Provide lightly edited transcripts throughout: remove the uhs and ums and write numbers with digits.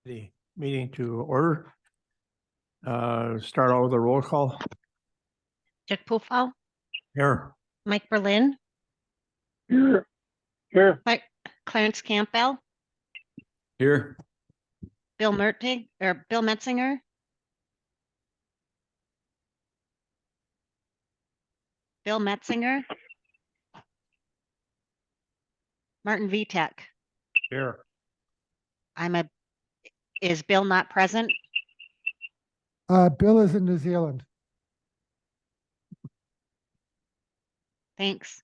the meeting to order. Start out with a roll call. Dick Pufall, Here. Mike Berlin, Here. Clarence Campbell, Here. Bill Mertig, or Bill Metzinger, Martin Vitek. Here. Is Bill not present? Bill is in New Zealand. Thanks.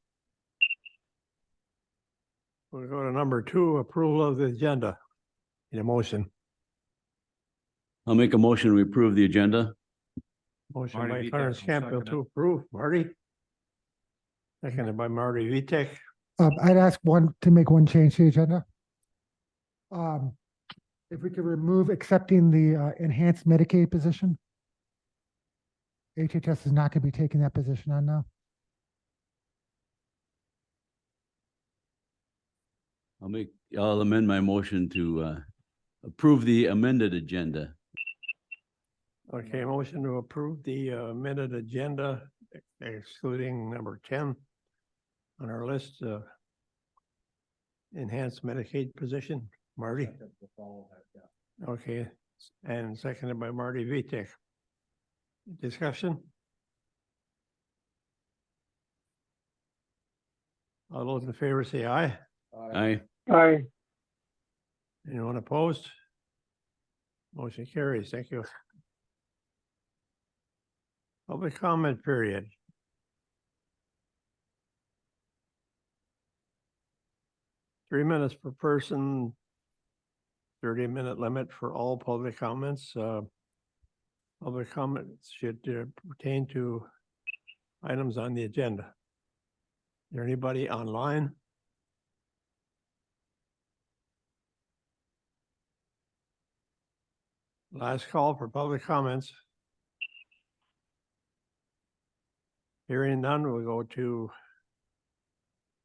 We'll go to number 2, approval of the agenda. Need a motion. I'll make a motion. We approve the agenda. Motion Marty by Vitek, Clarence I'll Campbell second to approve. Marty. Seconded by Marty Vitek. I'd ask to make one change to the agenda. If we could remove accepting the enhanced Medicaid position. HHS is not going to be taking that position on now. I'll amend my motion to approve the amended agenda. Okay, motion to approve the amended agenda excluding number 10 on our list. Enhanced Medicaid position. Marty. Okay, and seconded by Marty Vitek. Discussion? All those in favor say aye. Aye. Aye. Anyone opposed? Motion carries. Thank you. Public comment period. Three minutes per person. 30-minute limit for all public comments. Public comments should pertain to items on the agenda. Is there anybody online? Last call for public comments. Hearing none, we'll go to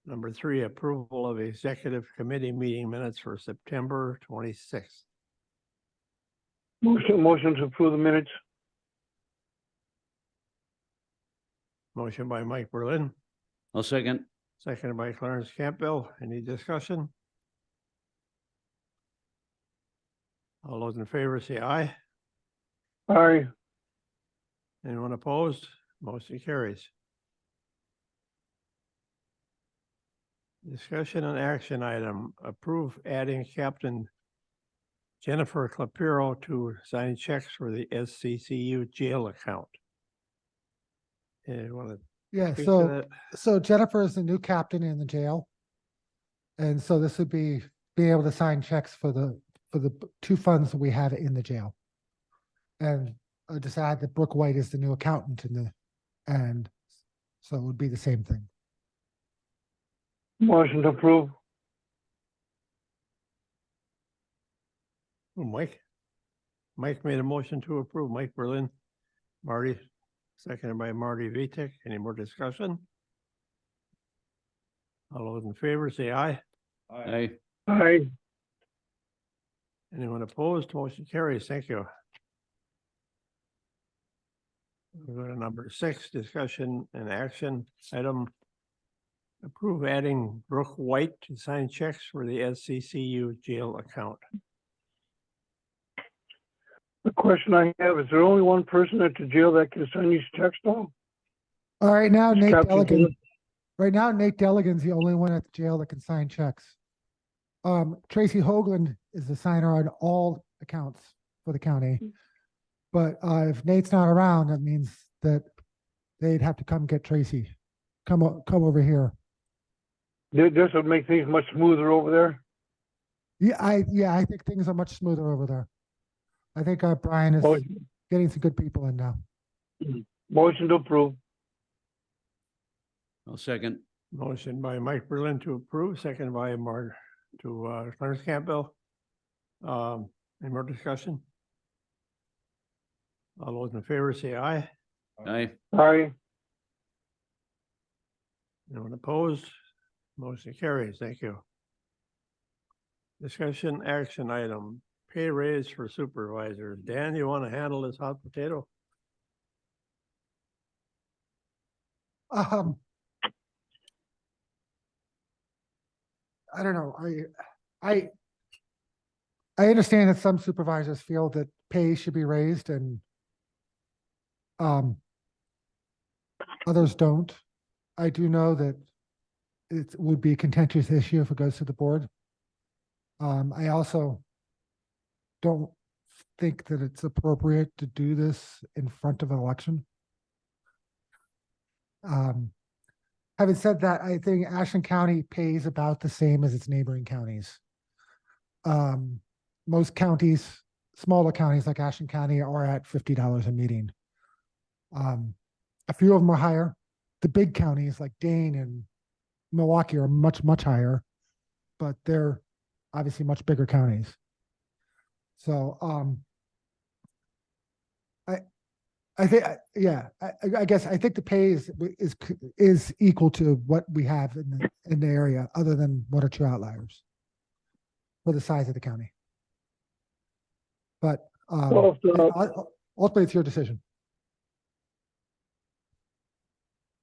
number 3, approval of executive committee meeting minutes for September 26th. Motion to approve the minutes. Motion by Mike Berlin, I'll second. seconded by Clarence Campbell. Any discussion? All those in favor say aye. Aye. Anyone opposed? Motion carries. Discussion and action item, approve adding Captain Jennifer Clapiro to sign checks for the SCCU jail account. You want to Yeah, speak to so that? Jennifer is the new captain in the jail. And so this would be being able to sign checks for the 2 funds that we have in the jail. And I just add that Brooke White is the new accountant and so it would be the same thing. Motion to approve. Oh, Mike. Mike made a motion to approve. Mike Berlin. Marty, seconded by Marty Vitek. Any more discussion? All those in favor say aye. Aye. Aye. Anyone opposed? Motion carries. Thank you. We'll go to number 6, discussion and action item. Approve adding Brooke White to sign checks for the SCCU jail account. The question I have, is there only one person at the jail that can sign these checks now? All right, now Is Nate Captain Delegan. Jennifer- Right now, Nate Delegan's the only one at the jail that can sign checks. Tracy Hoagland is the signer on all accounts for the county. But if Nate's not around, that means that they'd have to come get Tracy. Come over here. This would make things much smoother over there. Yeah, I think things are much smoother over there. I think Brian is Motion- getting some good people in now. Motion to approve. I'll second. Motion by Mike Berlin to approve, second by Clarence Campbell. Any more discussion? All those in favor say aye. Aye. Aye. Anyone opposed? Motion carries. Thank you. Discussion action item, pay raise for supervisors. Dan, you want to handle this hot potato? Um, I don't know. I understand that some supervisors feel that pay should be raised and others don't. I do know that it would be a contentious issue if it goes to the board. I also don't think that it's appropriate to do this in front of an election. Having said that, I think Ashland County pays about the same as its neighboring counties. Most counties, smaller counties like Ashland County are at $50 a meeting. A few of them are higher. The big counties like Dane and Milwaukee are much, much higher, but they're obviously much bigger counties. So, I think, yeah, I guess I think the pay is equal to what we have in the area, other than one or two outliers for the size of the county. But Well, ultimately, it's your decision.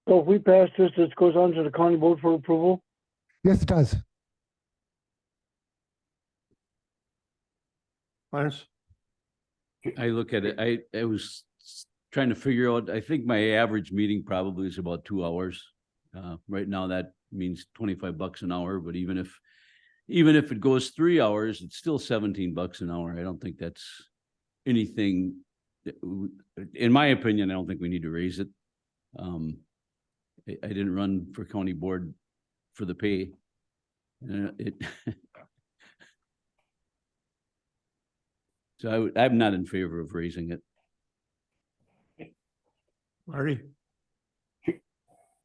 So if we pass this, this goes on to the county board for approval? Yes, it does. Clarence? I look at it, I was trying to figure out, I think my average meeting probably is about 2 hours. Right now, that means $25 an hour, but even if it goes 3 hours, it's still $17 an hour. I don't think that's anything, in my opinion, I don't think we need to raise it. I didn't run for county board for the pay. So I'm not in favor of raising it. Marty?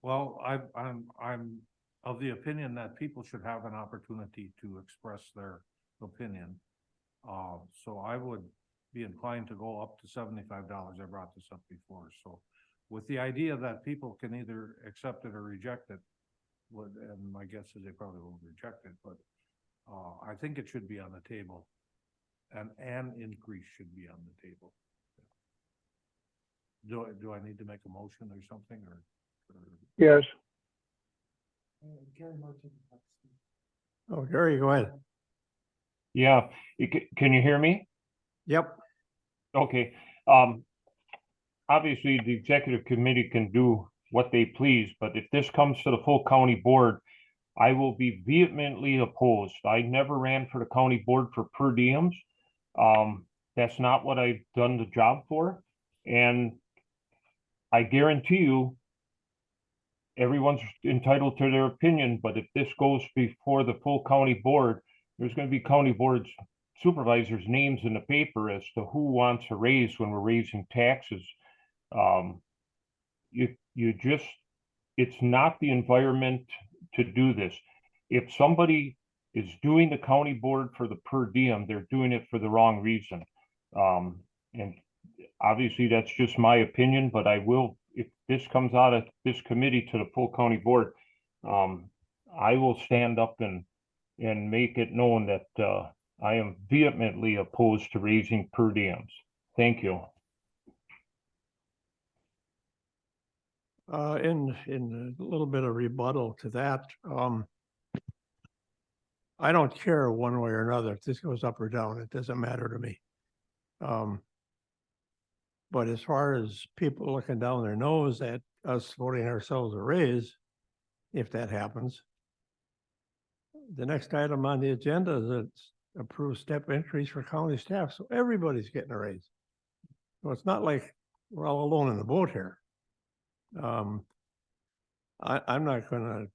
Well, I'm of the opinion that people should have an opportunity to express their opinion. So I would be inclined to go up to $75. I brought this up before, so with the idea that people can either accept it or reject it, and my guess is they probably won't reject it, but I think it should be on the table. And an increase should be on the table. Do I need to make a motion or something, or? Yes. Oh, Gary, go ahead. Yeah, can you hear me? Yep. Okay, obviously the executive committee can do what they please, but if this comes to the full county board, I will be vehemently opposed. I never ran for the county board for per diems. That's not what I've done the job for. And I guarantee you, everyone's entitled to their opinion, but if this goes before the full county board, there's going to be county board supervisors' names in the paper as to who wants a raise when we're raising taxes. It's not the environment to do this. If somebody is doing the county board for the per diem, they're doing it for the wrong reason. And obviously that's just my opinion, but I will, if this comes out of this committee to the full county board, I will stand up and make it known that I am vehemently opposed to raising per diems. Thank you. In a little bit of rebuttal to that, I don't care one way or another if this goes up or down. It doesn't matter to me. But as far as people looking down their nose at us voting ourselves a raise, if that happens, the next item on the agenda is a approved step increase for county staff. So everybody's getting a raise. So it's not like we're all alone in the boat here. I'm not gonna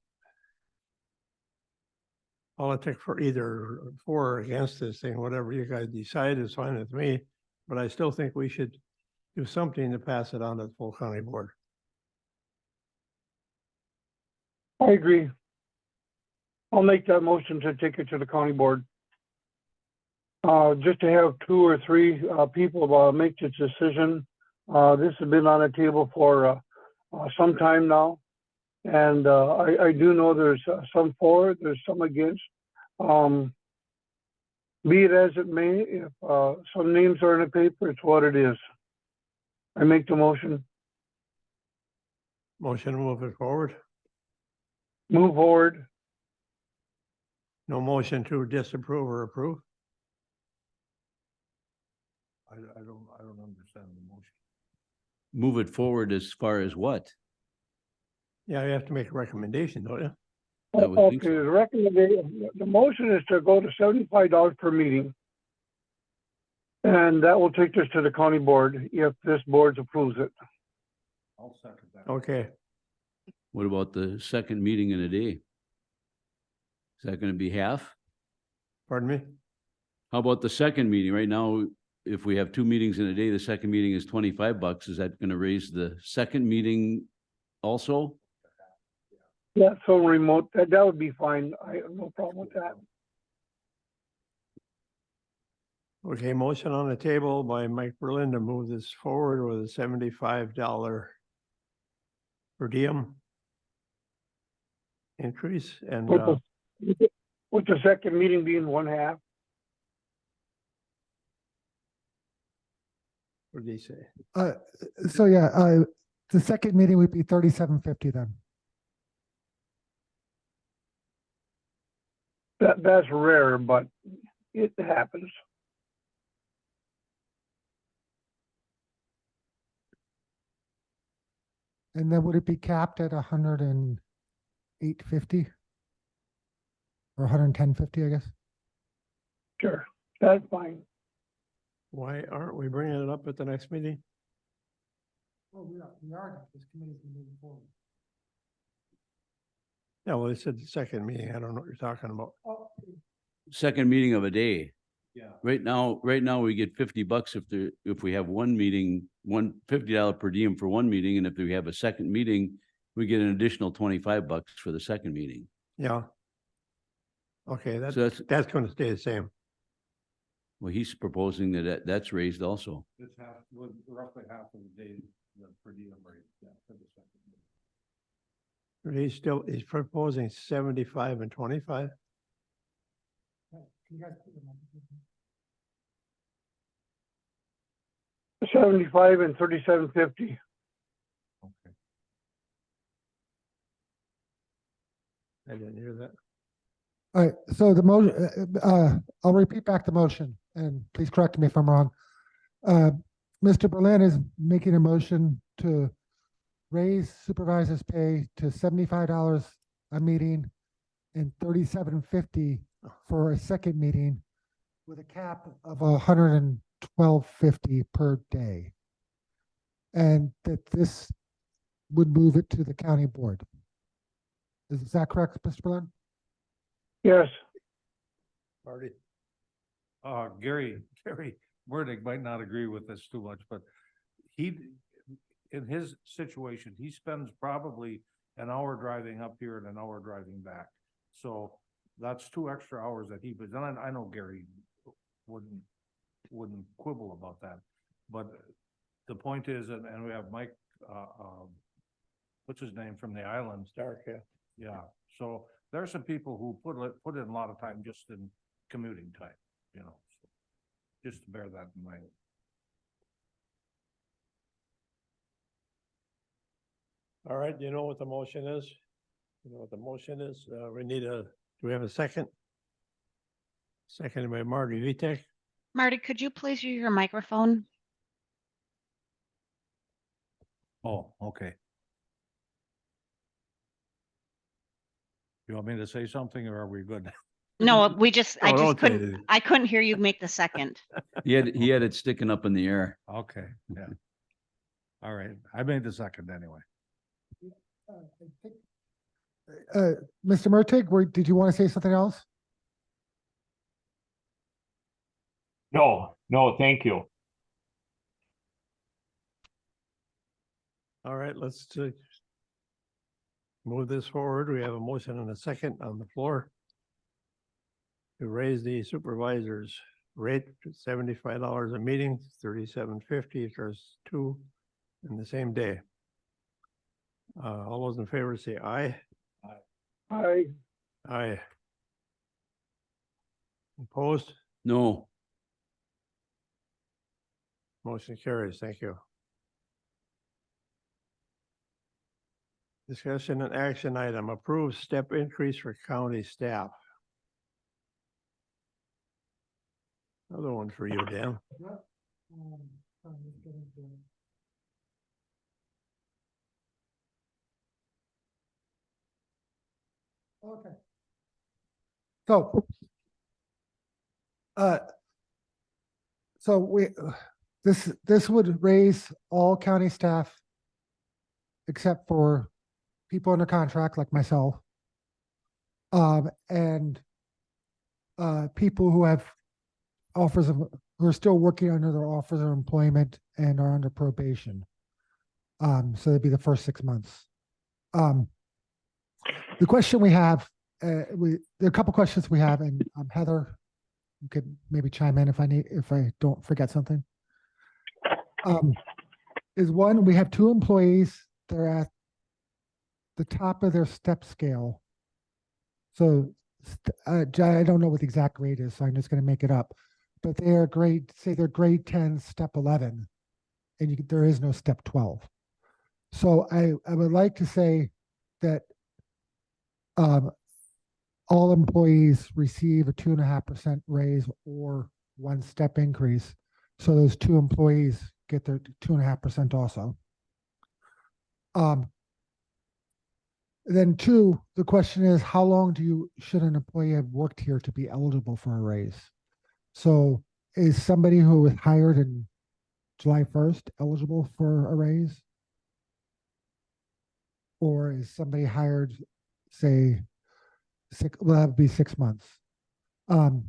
politic for either for or against this thing. Whatever you guys decide is fine with me, but I still think we should do something to pass it on to the full county board. I agree. I'll make that motion to take it to the county board. Just to have 2 or 3 people make this decision. This has been on the table for some time now. And I do know there's some for it, there's some against. Be it as it may, if, some names are in the paper, it's what it is. I make the motion, Motion to move it forward. move forward. No motion to disapprove or approve. I don't understand the motion. Move it forward as far as what? Yeah, you have to make a recommendation, don't you? I would Okay, think so. the recommendation, the motion is to go to $75 per meeting. And that will take us to the county board if this board approves it. I'll second that. Okay, What about the second meeting in a day? Is that gonna be half? pardon me? How about the second meeting? Right now, if we have two meetings in a day, the second meeting is $25. Is that gonna raise the second meeting also? Yeah, so remote, that would be fine. I have no problem with that. Okay, motion on the table by Mike Berlin to move this forward with a $75 per diem increase and, With the second meeting being one half. what did he say? So yeah, the second meeting would be 3750 then. That's rare, but it happens. And then would it be capped at 108.50? Or 110.50, I guess? Sure, that's fine. Why aren't we bringing it up at the next meeting? Oh, we are, this committee's moving forward. Yeah, well, they said the second meeting. I don't know what you're talking about. Second meeting of a day. Yeah. Right now, we get $50 if we have one meeting, $50 per diem for one meeting, and if we have a second meeting, we get an additional $25 for the second meeting. Yeah. Okay, So that's gonna stay the same. well, he's proposing that's raised also. It's half, roughly half of the day, the per diem rate, yeah, for the second. He's proposing 75 and 25. Can you guys put them on? 75 and 3750. Okay. I didn't hear that. All right, so the motion, I'll repeat back the motion and please correct me if I'm wrong. Mr. Berlin is making a motion to raise supervisors' pay to $75 a meeting and $37.50 for a second meeting with a cap of $112.50 per day. And that this would move it to the county board. Is that correct, Mr. Berlin? Yes, Marty? Gary Burdick might not agree with this too much, but in his situation, he spends probably an hour driving up here and an hour driving back. So that's 2 extra hours that he, but then I know Gary wouldn't quibble about that. But the point is, and we have Mike, what's his name from the island? Stark, yeah. Yeah, so there are some people who put in a lot of time just in commuting time, so just to bear that in mind. All right, you know what the motion is? You know what the motion is? Do we have a second? Seconded by Marty Vitek. Marty, could you please use your microphone? Oh, okay. You want me to say something or are we good? No, I Oh, just don't say couldn't, anything. I couldn't hear you make the second. He had it sticking up in the air. Okay, yeah. All right, I made the second anyway. Mr. Mertig, did you want to say something else? No, thank you. All right, let's move this forward. We have a motion and a second on the floor to raise the supervisor's rate to $75 a meeting, $37.50 if there's two in the same day. All those in favor say aye. I, Aye. Opposed? No, Motion carries. Thank you. Discussion and action item, approve step increase for county staff. Another one for you, Dan. Okay. So. Uh. So this would raise all county staff. Except for people under contract like myself. And. People who have offers of, who are still working under their offers of employment and are under probation. So that'd be the first 6 months. The question we have, there are a couple questions we have, and Heather, you could maybe chime in if I don't forget something. Is one, we have 2 employees that are at the top of their step scale. So I don't know what the exact rate is, so I'm just going to make it up. But they are say they're grade 10, step 11, and there is no step 12. So I would like to say that all employees receive a 2.5% raise or 1 step increase. So those 2 employees get their 2.5% also. Then 2, the question is, how long should an employee have worked here to be eligible for a raise? So is somebody who was hired in July 1st eligible for a raise? Or is somebody hired, say, that would be 6 months. And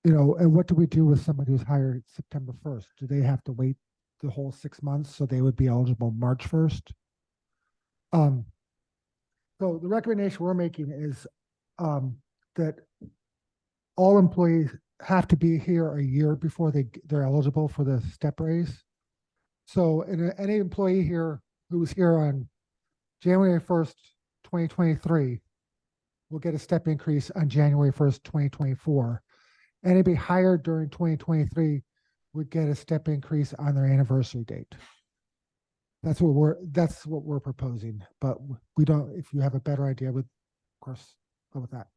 what do we do with somebody who's hired September 1st? Do they have to wait the whole 6 months so they would be eligible March 1st? So the recommendation we're making is that all employees have to be here a year before they're eligible for the step raise. So any employee here who was here on January 1st, 2023 will get a step increase on January 1st, 2024. Anybody hired during 2023 would get a step increase on their anniversary date. That's what we're proposing, but we don't, if you have a better idea, would of course go with that.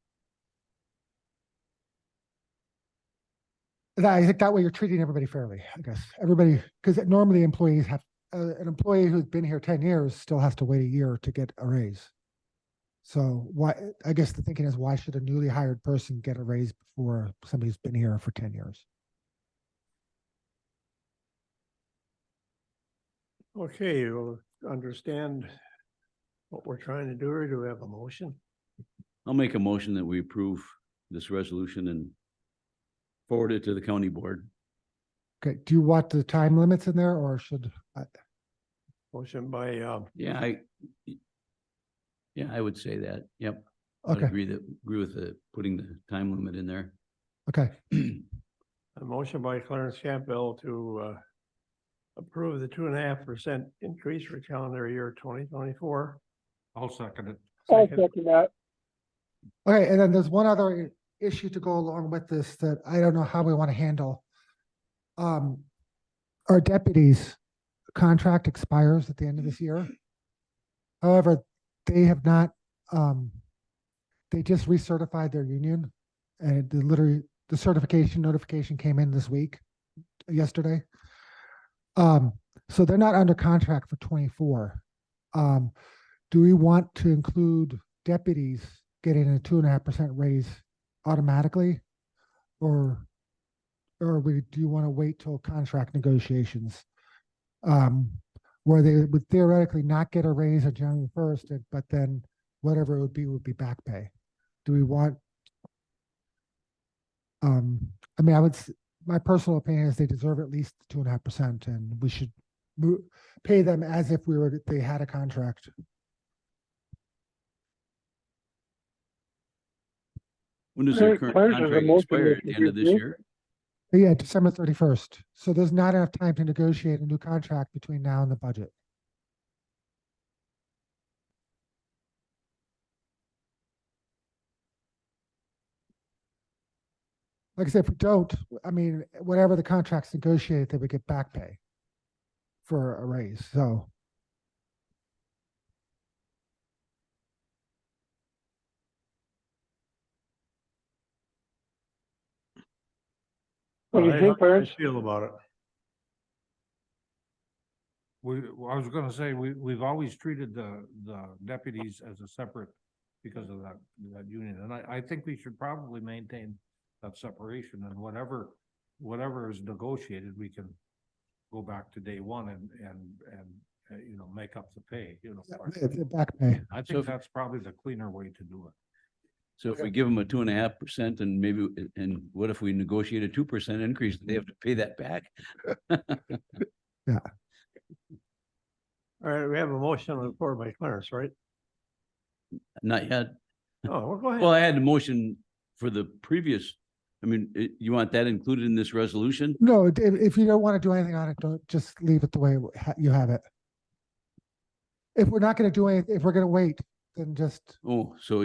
I think that way you're treating everybody fairly, I guess. Everybody, because normally employees have, an employee who's been here 10 years still has to wait a year to get a raise. So I guess the thinking is, why should a newly hired person get a raise before somebody who's been here for 10 years? Okay, you understand what we're trying to do, or do we have a motion? I'll make a motion that we approve this resolution and forward it to the county board. Okay, do you want the time limits in there, or should I? Motion by, Yeah, I would say that. Yep. I'd Okay, agree with putting the time limit in there. okay, a motion by Clarence Campbell to approve the 2.5% increase for calendar year 2024. I'll second it. I'll Second. second that. okay, and then there's one other issue to go along with this that I don't know how we want to handle. Our deputies' contract expires at the end of this year. However, they have not, they just recertified their union, and the certification notification came in yesterday. So they're not under contract for 24. Do we want to include deputies getting a 2.5% raise automatically? Or do you want to wait till contract negotiations? Where they would theoretically not get a raise on January 1st, but then whatever it would be back pay. Do we want, my personal opinion is they deserve at least 2.5%, and we should pay them as if they had a contract. When does their Hey, current Clarence, there's a contract motion expire? that At the you end of this do. year? Yeah, December 31st. So there's not enough time to negotiate a new contract between now and the budget. Like I said, if we don't, I mean, whatever the contract's negotiated, they would get back pay for a raise, so. What do you All right, think, how you Clarence? Feel about it? I was gonna say, we've always treated the deputies as a separate because of that union. And I think we should probably maintain that separation and whatever is negotiated, we can go back to day one and you know, make up the pay, you know. It's back pay. I So think if- that's probably the cleaner way to do it. So if we give them a 2.5% and maybe, and what if we negotiate a 2% increase, they have to pay that back? All right, we have a motion on the floor by Clarence, right? Not yet. Oh, well, go ahead. Well, I had a motion for the previous, I mean, you want that included in this resolution? No, if you don't want to do anything on it, don't, just leave it the way you have it. If we're not gonna do anything, if we're gonna wait, then just, Oh, so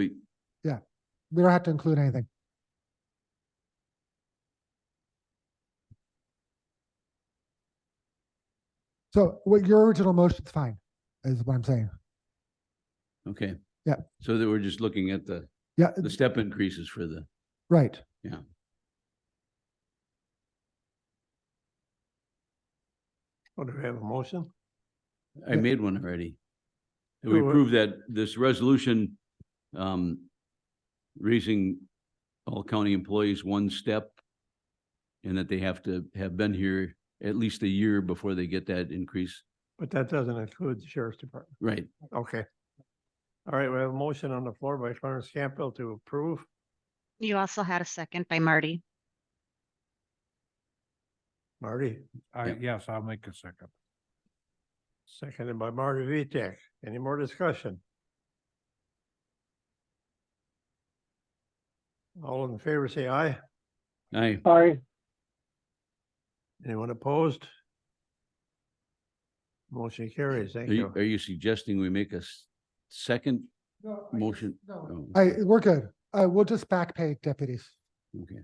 we don't have to include anything. So what your original motion's fine, is what I'm saying. okay. Yeah. So that we're just looking at the Yeah, step increases for the, right. What, do we have a motion? I Yeah. made one already. And we Do it. approved that this resolution, raising all county employees one step, and that they have to have been here at least a year before they get that increase. But that doesn't include the sheriff's department. Right. Okay. All right, we have a motion on the floor by Clarence Campbell to approve. You also had a second by Marty. Marty, Yes, I'll make a second. seconded by Marty Vitek. Any more discussion? All in favor, say aye. Aye. Aye. Anyone opposed? Motion carries. Thank Are you. you suggesting we make a second motion? No, Oh, we're good. We'll just back pay deputies. okay.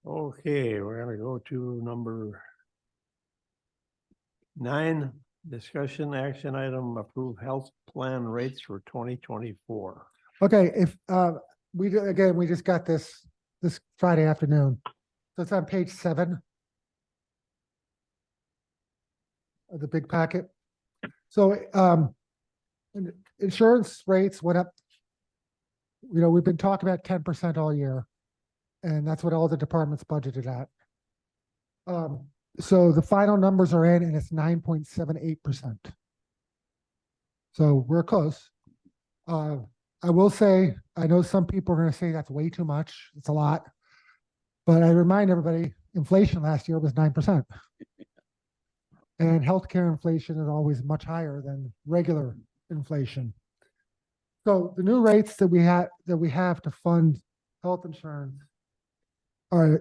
Okay, we're gonna go to number 9, discussion action item, approve health plan rates for 2024. Okay, if, again, we just got this Friday afternoon. So it's on page 7 of the big packet. So, insurance rates went up. You know, we've been talking about 10% all year, and that's what all the departments budgeted at. So the final numbers are in, and it's 9.78%. So we're close. I will say, I know some people are gonna say that's way too much, it's a lot. But I remind everybody, inflation last year was 9%. And healthcare inflation is always much higher than regular inflation. So the new rates that we have to fund health insurance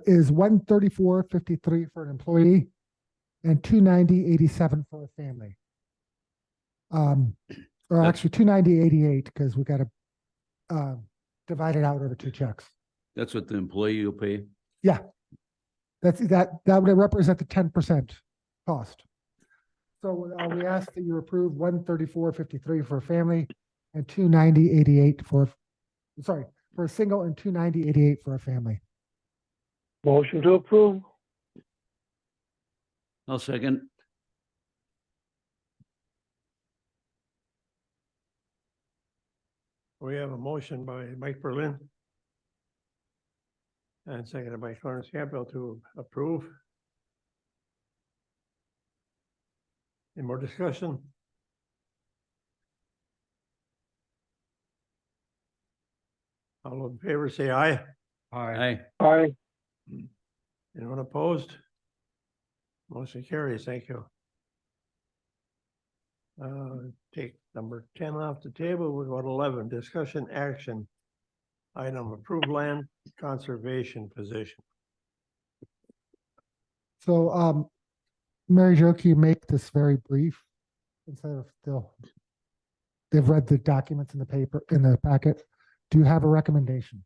is 134.53 for an employee and 290.87 for a family. Or actually 290.88 because we got to divide it out over 2 checks. That's what the employee will pay? That would represent the 10% cost. So we ask that you approve 134.53 for a family and 290.88 for a single and 290.88 for a family. Motion to approve. I'll second. We have a motion by Mike Berlin and seconded by Clarence Campbell to approve. Any more discussion? All in favor, say aye. Aye. Aye. Aye. Anyone opposed? Motion carries. Thank you. Take number 10 off the table. We've got 11, discussion action. Item, approved land conservation position. So, Mary Jo, can you make this very brief instead of still they've read the documents in the paper, in the packet. Do you have a recommendation?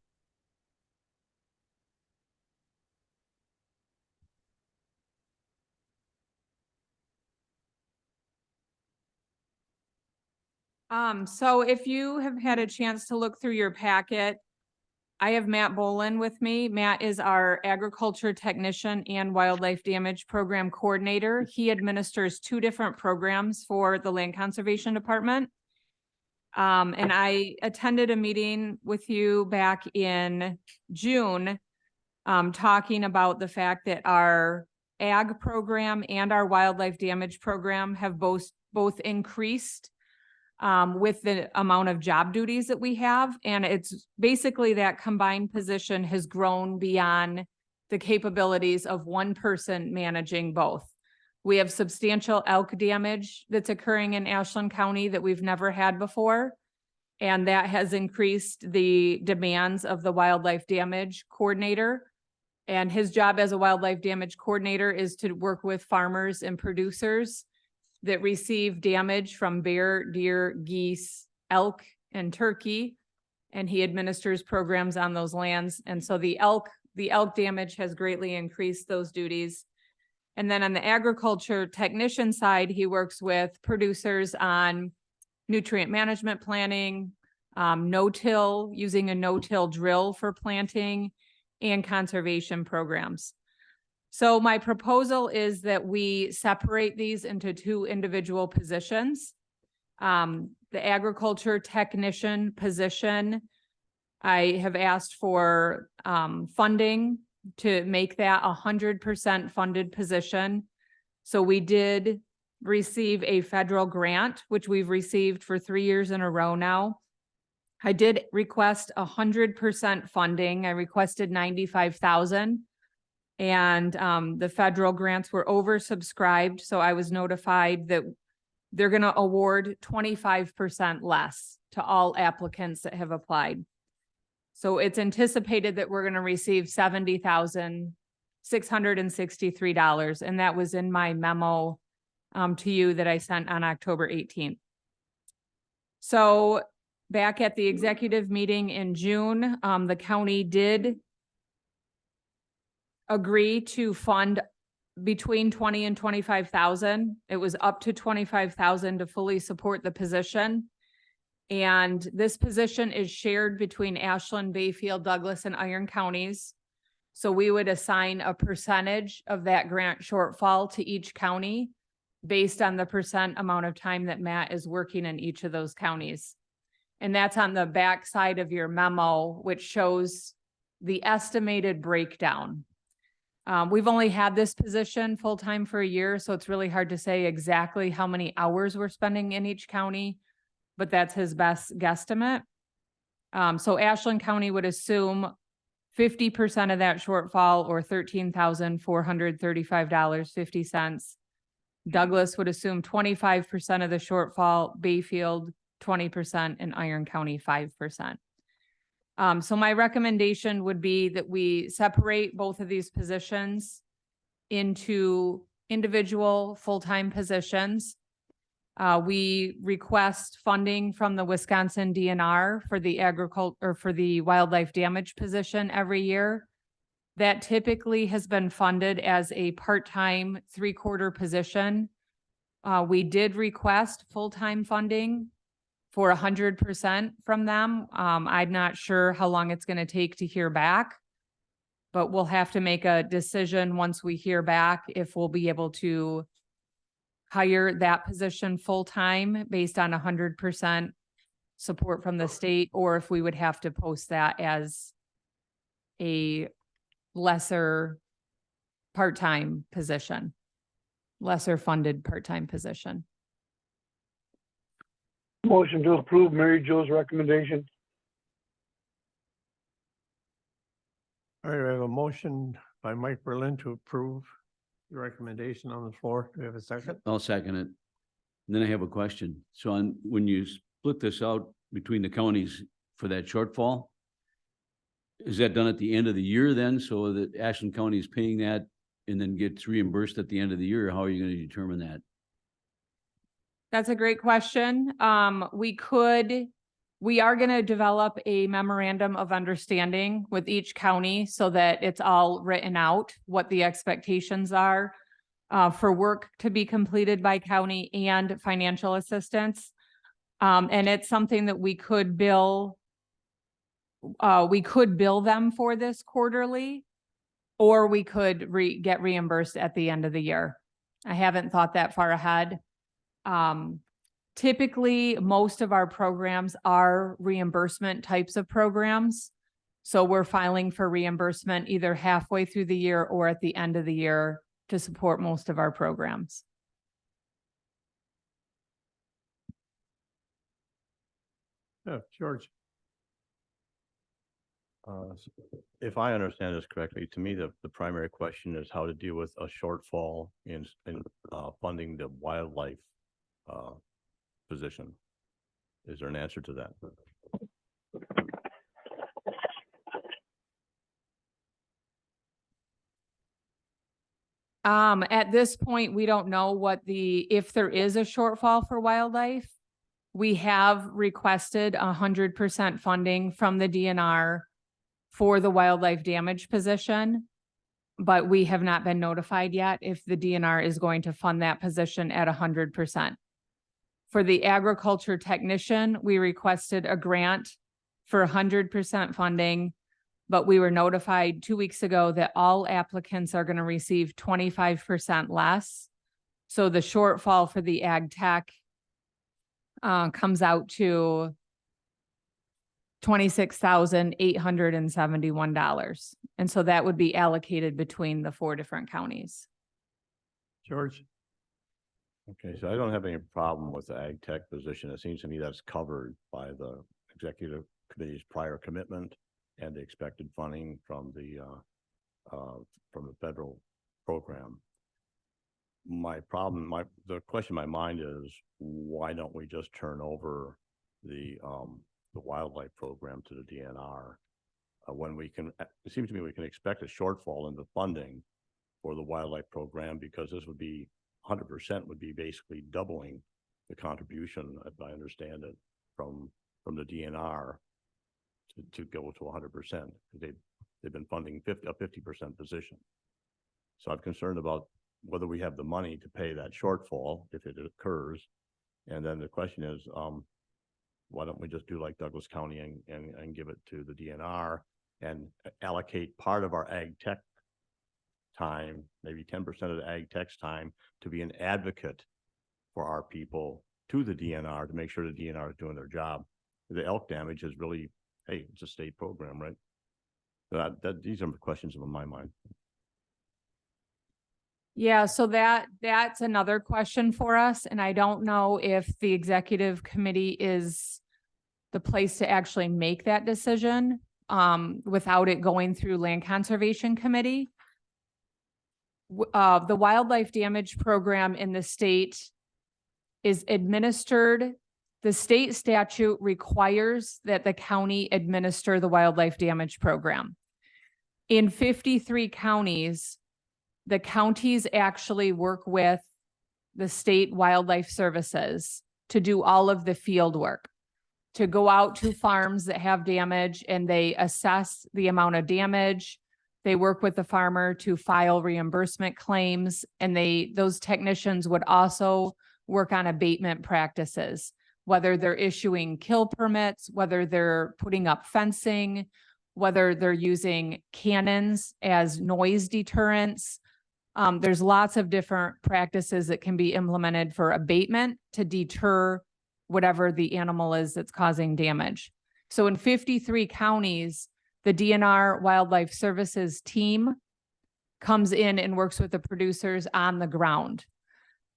So if you have had a chance to look through your packet, I have Matt Bolin with me. Matt is our agriculture technician and wildlife damage program coordinator. He administers 2 different programs for the Land Conservation Department. And I attended a meeting with you back in June, talking about the fact that our ag program and our wildlife damage program have both increased with the amount of job duties that we have. And it's basically that combined position has grown beyond the capabilities of one person managing both. We have substantial elk damage that's occurring in Ashland County that we've never had before. And that has increased the demands of the wildlife damage coordinator. And his job as a wildlife damage coordinator is to work with farmers and producers that receive damage from bear, deer, geese, elk, and turkey. And he administers programs on those lands. And so the elk damage has greatly increased those duties. And then on the agriculture technician side, he works with producers on nutrient management planning, no-till, using a no-till drill for planting, and conservation programs. So my proposal is that we separate these into 2 individual positions. The agriculture technician position, I have asked for funding to make that 100% funded position. So we did receive a federal grant, which we've received for 3 years in a row now. I did request 100% funding. I requested $95,000. And the federal grants were oversubscribed, so I was notified that they're going to award 25% less to all applicants that have applied. So it's anticipated that we're going to receive $70,663, and that was in my memo to you that I sent on October 18th. So back at the executive meeting in June, the county did agree to fund between 20 and 25,000. It was up to 25,000 to fully support the position. And this position is shared between Ashland, Bayfield, Douglas, and Iron counties. So we would assign a percentage of that grant shortfall to each county based on the percent amount of time that Matt is working in each of those counties. And that's on the back side of your memo, which shows the estimated breakdown. We've only had this position full-time for a year, so it's really hard to say exactly how many hours we're spending in each county, but that's his best guesstimate. So Ashland County would assume 50% of that shortfall, or $13,435.50. Douglas would assume 25% of the shortfall, Bayfield 20%, and Iron County 5%. So my recommendation would be that we separate both of these positions into individual full-time positions. We request funding from the Wisconsin DNR for the wildlife damage position every year. That typically has been funded as a part-time 3/4 position. We did request full-time funding for 100% from them. I'm not sure how long it's going to take to hear back, but we'll have to make a decision once we hear back if we'll be able to hire that position full-time based on 100% support from the state, or if we would have to post that as a lesser part-time position, lesser funded part-time position. Motion to approve Mary Jo's recommendation. All right, I have a motion by Mike Berlin to approve the recommendation on the floor. Do we have a second? I'll second it. And then I have a question. So when you split this out between the counties for that shortfall, is that done at the end of the year then, so that Ashland County is paying that and then gets reimbursed at the end of the year? How are you going to determine that? That's a great question. We are gonna develop a memorandum of understanding with each county so that it's all written out, what the expectations are for work to be completed by county and financial assistance. And it's something that we could bill them for this quarterly, or we could get reimbursed at the end of the year. I haven't thought that far ahead. Typically, most of our programs are reimbursement types of programs. So we're filing for reimbursement either halfway through the year or at the end of the year to support most of our programs. George, If I understand this correctly, to me, the primary question is how to deal with a shortfall in funding the wildlife position. Is there an answer to that? At this point, we don't know if there is a shortfall for wildlife. We have requested 100% funding from the DNR for the wildlife damage position, but we have not been notified yet if the DNR is going to fund that position at 100%. For the agriculture technician, we requested a grant for 100% funding, but we were notified 2 weeks ago that all applicants are going to receive 25% less. So the shortfall for the ag tech comes out to $26,871. And so that would be allocated between the 4 different counties. George, Okay, so I don't have any problem with the ag tech position. It seems to me that's covered by the executive committee's prior commitment and the expected funding from the federal program. The question in my mind is, why don't we just turn over the wildlife program to the DNR? When it seems to me we can expect a shortfall in the funding for the wildlife program, because this would be 100% would be basically doubling the contribution, if I understand it, from the DNR to go to 100%. They've been funding a 50% position. So I'm concerned about whether we have the money to pay that shortfall if it occurs. And then the question is, why don't we just do like Douglas County and give it to the DNR and allocate part of our ag tech time, maybe 10% of the ag tech's time, to be an advocate for our people to the DNR to make sure the DNR is doing their job. The elk damage is really, hey, it's a state program, right? These are questions in my mind. Yeah, so that's another question for us. And I don't know if the executive committee is the place to actually make that decision without it going through Land Conservation Committee. The wildlife damage program in the state is administered. The state statute requires that the county administer the wildlife damage program. In 53 counties, the counties actually work with the state wildlife services to do all of the field work, to go out to farms that have damage and they assess the amount of damage. They work with the farmer to file reimbursement claims, and those technicians would also work on abatement practices, whether they're issuing kill permits, whether they're putting up fencing, whether they're using cannons as noise deterrents. There's lots of different practices that can be implemented for abatement to deter whatever the animal is that's causing damage. So in 53 counties, the DNR Wildlife Services team comes in and works with the producers on the ground.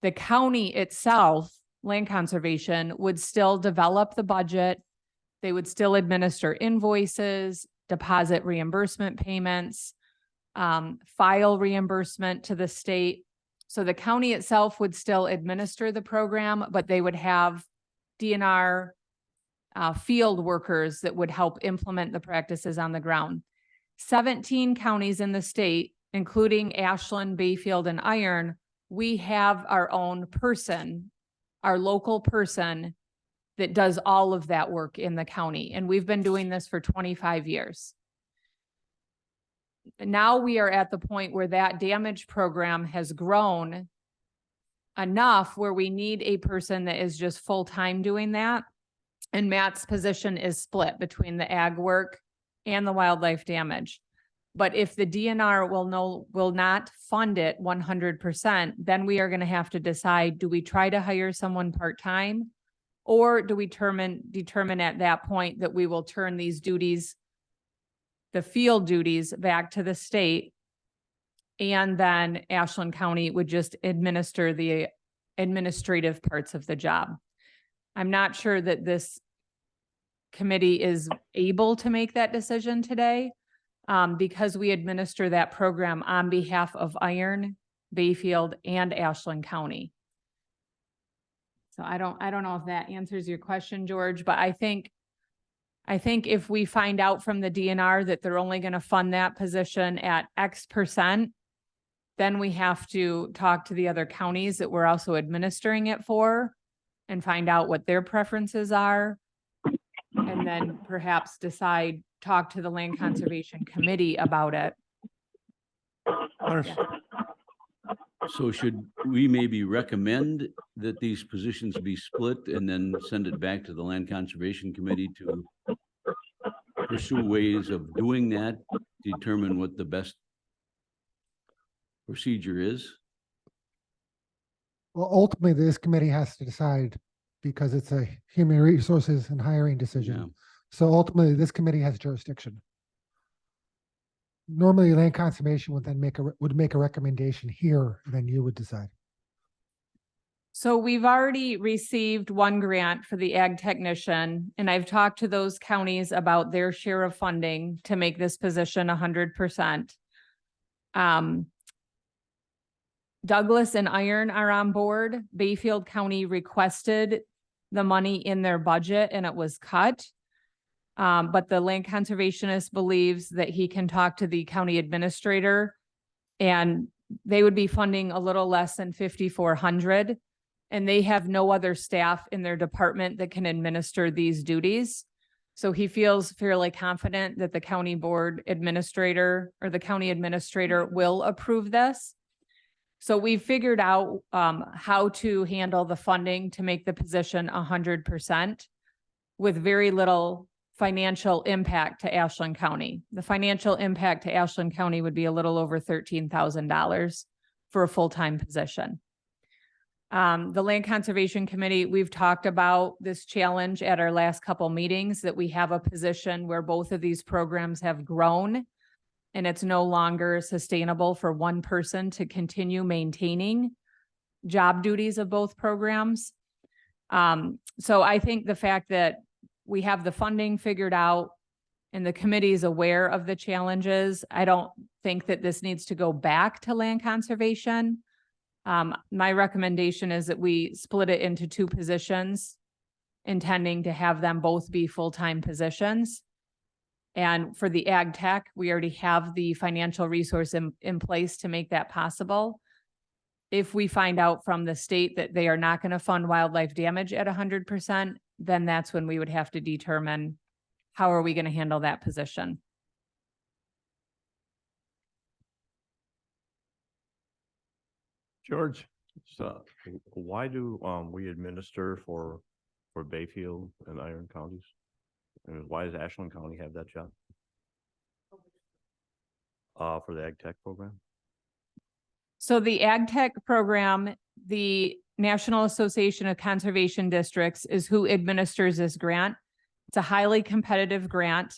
The county itself, Land Conservation, would still develop the budget. They would still administer invoices, deposit reimbursement payments, file reimbursement to the state. So the county itself would still administer the program, but they would have DNR field workers that would help implement the practices on the ground. 17 counties in the state, including Ashland, Bayfield, and Iron, we have our own person our local person that does all of that work in the county. And we've been doing this for 25 years. Now we are at the point where that damage program has grown enough where we need a person that is just full-time doing that. And Matt's position is split between the ag work and the wildlife damage. But if the DNR will not fund it 100%, then we are going to have to decide, do we try to hire someone part-time? Or do we determine at that point that we will turn these duties, the field duties, back to the state? And then Ashland County would just administer the administrative parts of the job. I'm not sure that this committee is able to make that decision today, because we administer that program on behalf of Iron, Bayfield, and Ashland County. So I don't know if that answers your question, George, but I think if we find out from the DNR that they're only going to fund that position at X%, then we have to talk to the other counties that we're also administering it for and find out what their preferences are. And then perhaps talk to the Land Conservation Committee about it. So should we maybe recommend that these positions be split and then send it back to the Land Conservation Committee to pursue ways of doing that, determine what the best procedure is? Well, ultimately, this committee has to decide because it's a human resources and hiring Yeah. decision. So ultimately, this committee has jurisdiction. Normally, land conservation would then make a recommendation here, and then you would decide. So we've already received one grant for the ag technician, and I've talked to those counties about their share of funding to make this position 100%. Douglas and Iron are on board. Bayfield County requested the money in their budget and it was cut. But the land conservationist believes that he can talk to the county administrator and they would be funding a little less than 5,400. And they have no other staff in their department that can administer these duties. So he feels fairly confident that the county board administrator or the county administrator will approve this. So we figured out how to handle the funding to make the position 100% with very little financial impact to Ashland County. The financial impact to Ashland County would be a little over $13,000 for a full-time position. The Land Conservation Committee, we've talked about this challenge at our last couple meetings, that we have a position where both of these programs have grown and it's no longer sustainable for one person to continue maintaining job duties of both programs. So I think the fact that we have the funding figured out and the committee is aware of the challenges, I don't think that this needs to go back to land conservation. My recommendation is that we split it into two positions, intending to have them both be full-time positions. And for the ag tech, we already have the financial resource in place to make that possible. If we find out from the state that they are not going to fund wildlife damage at 100%, then that's when we would have to determine how are we going to handle that position. George? So why do we administer for Bayfield and Iron counties? And why does Ashland County have that job? For the ag tech program? So the ag tech program, the National Association of Conservation Districts is who administers this grant. It's a highly competitive grant.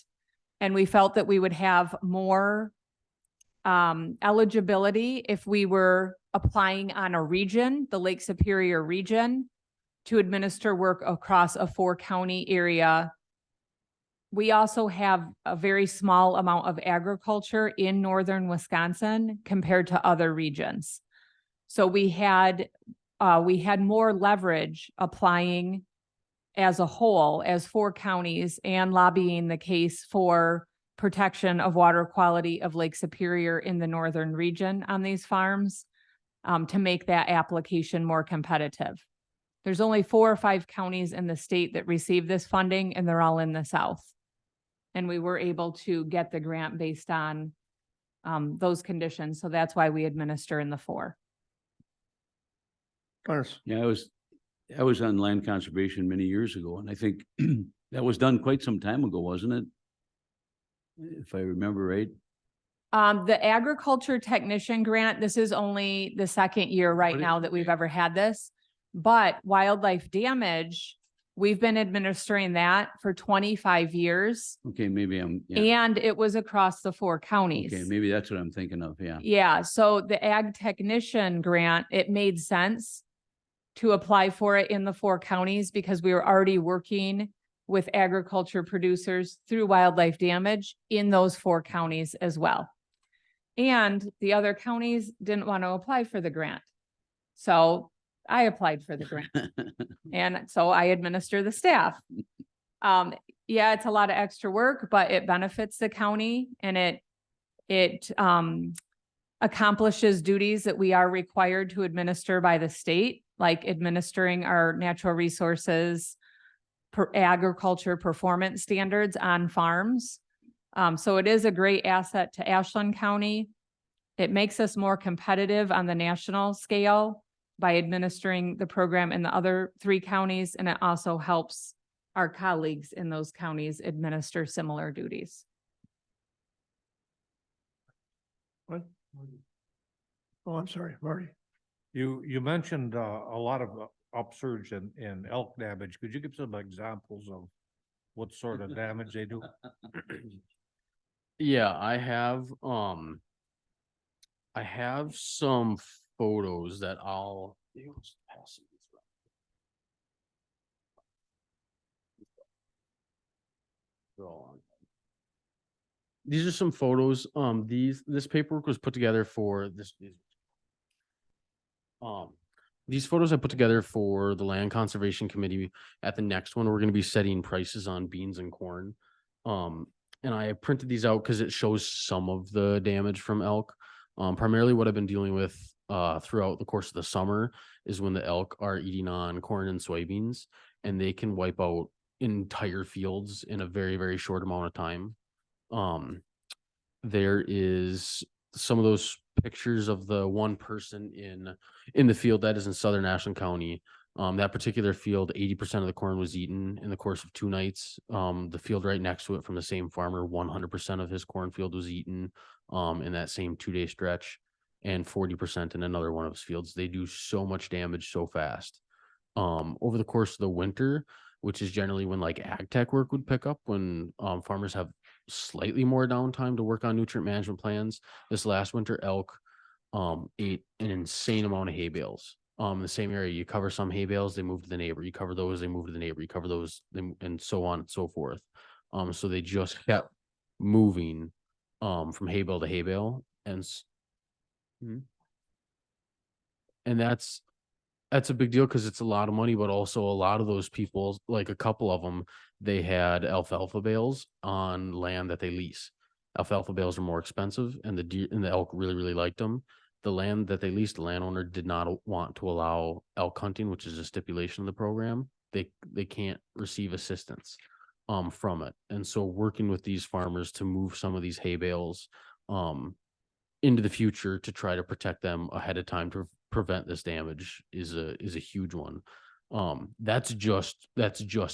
And we felt that we would have more eligibility if we were applying on a region, the Lake Superior region, to administer work across a 4-county area. We also have a very small amount of agriculture in northern Wisconsin compared to other regions. So we had more leverage applying as a whole as 4 counties and lobbying the case for protection of water quality of Lake Superior in the northern region on these farms to make that application more competitive. There's only 4 or 5 counties in the state that receive this funding, and they're all in the south. And we were able to get the grant based on those conditions. So that's why we administer in the 4. Clarence, Yeah, I was on land conservation many years ago, and I think that was done quite some time ago, wasn't it? If I remember right. The agriculture technician grant, this is only the 2nd year right What is- now that we've ever had this. But wildlife damage, we've been administering that for 25 years. Okay, maybe yeah. And it was across the 4 counties. Okay, maybe that's what I'm thinking of, yeah. Yeah, so the ag technician grant, it made sense to apply for it in the 4 counties because we were already working with agriculture producers through wildlife damage in those 4 counties as well. And the other counties didn't want to apply for the grant. So I applied for the grant. And so I administer the staff. Yeah, it's a lot of extra work, but it benefits the county and it accomplishes duties that we are required to administer by the state, like administering our natural resources, agriculture performance standards on farms. So it is a great asset to Ashland County. It makes us more competitive on the national scale by administering the program in the other 3 counties, and it also helps our colleagues in those counties administer similar duties. what? Oh, I'm sorry, Marty. You mentioned a lot of upsurge in elk damage. Could you give some examples of what sort of damage they do? Yeah, I have some photos that I'll pass these around. These are some photos. This paperwork was put together for this. These photos I put together for the Land Conservation Committee. At the next one, we're going to be setting prices on beans and corn. And I printed these out because it shows some of the damage from elk. Primarily what I've been dealing with throughout the course of the summer is when the elk are eating on corn and soybeans, and they can wipe out entire fields in a very, very short amount of time. There is some of those pictures of the one person in the field that is in southern Ashland County. That particular field, 80% of the corn was eaten in the course of 2 nights. The field right next to it from the same farmer, 100% of his cornfield was eaten in that same 2-day stretch, and 40% in another one of his fields. They do so much damage so fast. Over the course of the winter, which is generally when like ag tech work would pick up, when farmers have slightly more downtime to work on nutrient management plans. This last winter, elk ate an insane amount of hay bales. In the same area, you cover some hay bales, they move to the neighbor. You cover those, they move to the neighbor. You cover those, and so on and so forth. So they just kept moving from hay bale to hay bale, and that's a big deal because it's a lot of money, but also a lot of those people, like a couple of them, they had alfalfa bales on land that they lease. Alfalfa bales are more expensive, and the deer and the elk really, really liked them. The land that they leased, the landowner did not want to allow elk hunting, which is a stipulation of the program. They can't receive assistance from it. And so working with these farmers to move some of these hay bales into the future to try to protect them ahead of time to prevent this damage is a huge one. That's just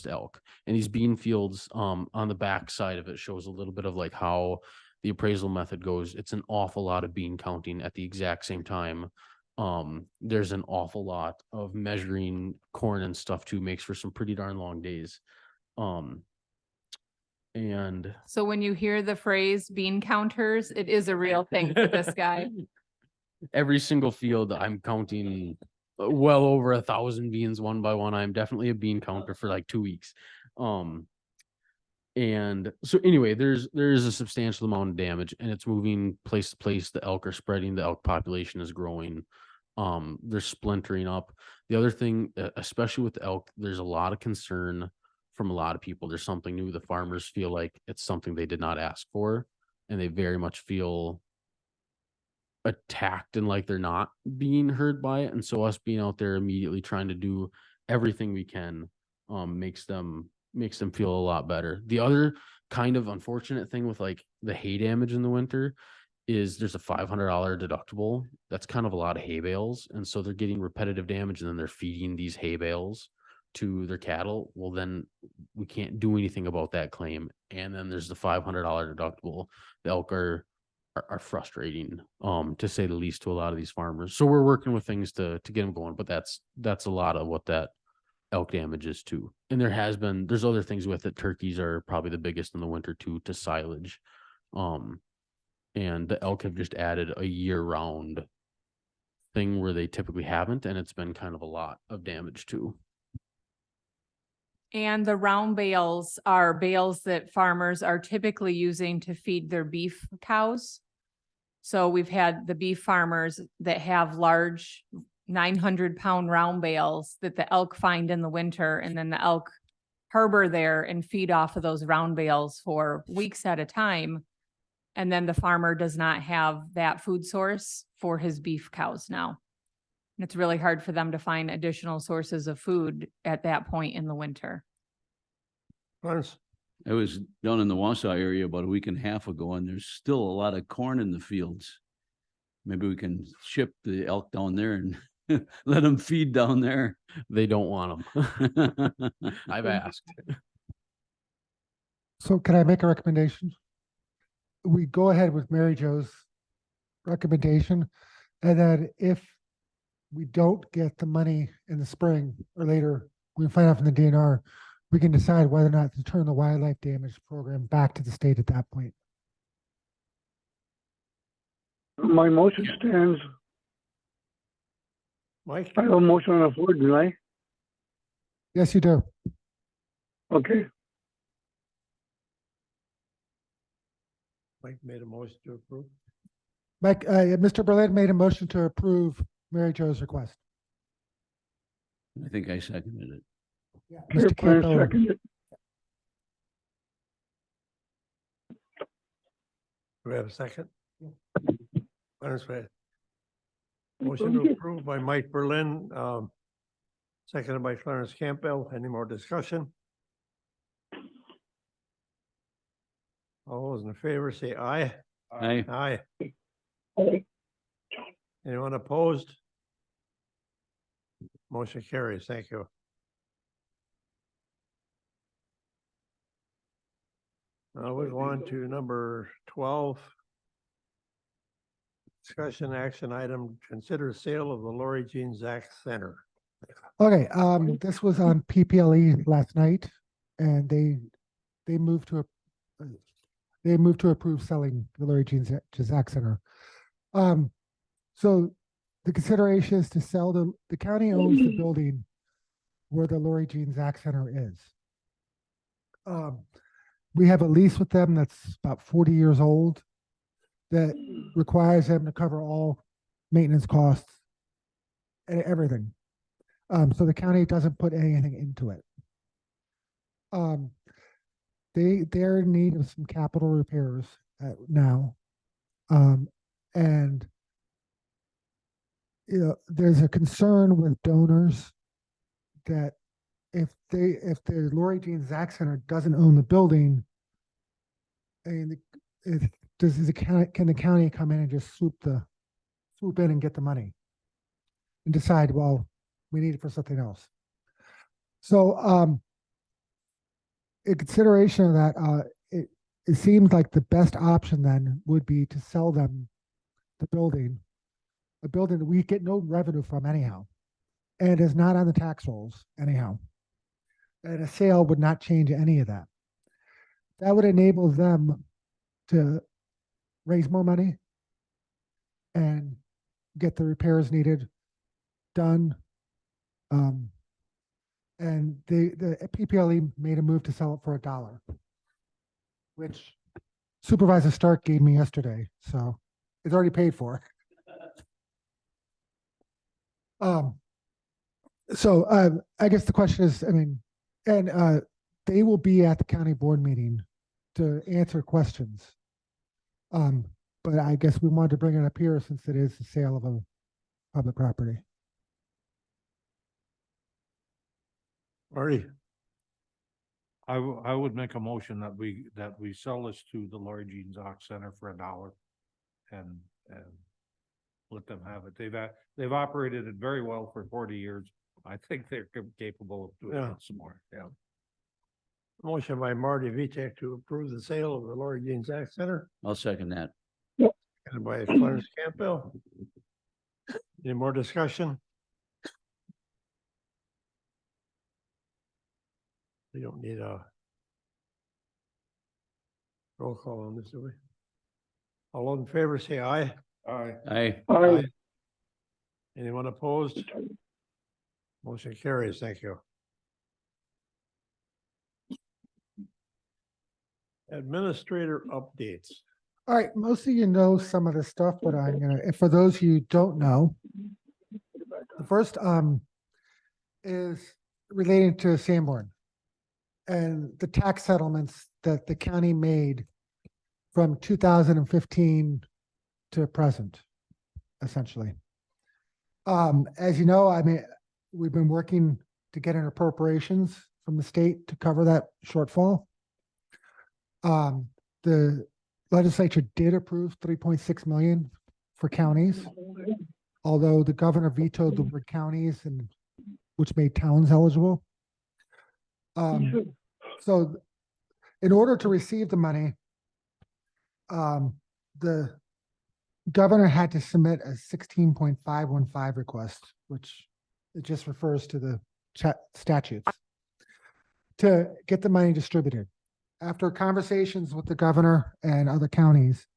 elk. And these bean fields on the back side of it shows a little bit of like how the appraisal method goes. It's an awful lot of bean counting at the exact same time. There's an awful lot of measuring corn and stuff too, makes for some pretty darn long days. And So when you hear the phrase bean counters, it is a real thing for this guy. every single field I'm counting well over 1,000 beans one by one. I'm definitely a bean counter for like 2 weeks. And so anyway, there is a substantial amount of damage, and it's moving place to place. The elk are spreading, the elk population is growing. They're splintering up. The other thing, especially with the elk, there's a lot of concern from a lot of people. There's something new. The farmers feel like it's something they did not ask for, and they very much feel attacked and like they're not being heard by it. And so us being out there immediately trying to do everything we can makes them feel a lot better. The other kind of unfortunate thing with like the hay damage in the winter is there's a $500 deductible. That's kind of a lot of hay bales. And so they're getting repetitive damage and then they're feeding these hay bales to their cattle. Well, then we can't do anything about that claim. And then there's the $500 deductible. The elk are frustrating, to say the least, to a lot of these farmers. So we're working with things to get them going, but that's a lot of what that elk damage is too. And there's other things with it. Turkeys are probably the biggest in the winter too, to silage. And the elk have just added a year-round thing where they typically haven't, and it's been kind of a lot of damage too. And the round bales are bales that farmers are typically using to feed their beef cows. So we've had the beef farmers that have large 900-pound round bales that the elk find in the winter, and then the elk harbor there and feed off of those round bales for weeks at a time. And then the farmer does not have that food source for his beef cows now. And it's really hard for them to find additional sources of food at that point in the winter. Clarence, I was down in the Wausau area about a week and a half ago, and there's still a lot of corn in the fields. Maybe we can ship the elk down there and let them feed down there. They don't want them. I've asked. So can I make a recommendation? We go ahead with Mary Jo's recommendation, and then if we don't get the money in the spring or later, we find out from the DNR, we can decide whether or not to turn the wildlife damage program back to the state at that point. My motion stands. Mike, I have a motion on the floor, do I? Yes, you do. Okay, Mike made a motion to approve. Mike, Mr. Berlin made a motion to approve Mary Jo's request. I think I seconded it. Yeah. Chair Mr. Clarence Campbell, seconded. Do we have a second? Yeah. Clarence, right. Motion to approve by Mike Berlin, seconded by Clarence Campbell. Any more discussion? All those in favor say aye. Aye. Aye. Aye. Anyone opposed? Motion carries. Thank you. Now we go on to number 12. Discussion action item, consider sale of the Lori Jean Zach Center. okay, this was on PPLE last night, and they moved to approve selling the Lori Jean Zach Center. So the consideration is to sell the county owns the building where the Lori Jean Zach Center is. We have a lease with them that's about 40 years old that requires them to cover all maintenance costs and everything. So the county doesn't put anything into it. They're in need of some capital repairs now. And you know, there's a concern with donors that if the Lori Jean Zach Center doesn't own the building, and can the county come in and just swoop in and get the money and decide, well, we need it for something else. So in consideration of that, it seems like the best option then would be to sell them the building, a building that we get no revenue from anyhow, and is not on the tax rolls anyhow. And a sale would not change any of that. That would enable them to raise more money and get the repairs needed done. And the PPLE made a move to sell it for $1, which Supervisor Stark gave me yesterday, so it's already paid for. So I guess the question is, I mean, and they will be at the county board meeting to answer questions. But I guess we wanted to bring it up here since it is the sale of a public property. Marty, I would make a motion that we sell this to the Lori Jean Zoc Center for $1 and let them have it. They've operated it very well for 40 years. I think they're capable of doing Yeah. it some more, yeah. motion by Marty Vitek to approve the sale of the Lori Jean Zach Center, I'll second that. and by Clarence Campbell. Any more discussion? We don't need a roll call on this, do we? All those in favor say aye. Aye. Aye. Anyone opposed? Motion carries. Thank you. Administrator updates. All right, most of you know some of this stuff, but I'm gonna, and for those who don't know, the first is relating to Sanborn and the tax settlements that the county made from 2015 to present, essentially. As you know, I mean, we've been working to get an appropriations from the state to cover that shortfall. The legislature did approve 3.6 million for counties, although the governor vetoed the word counties, and which made towns eligible. So in order to receive the money, the governor had to submit a 16.515 request, which it just refers to the statutes, to get the money distributed. After conversations with the governor and other counties,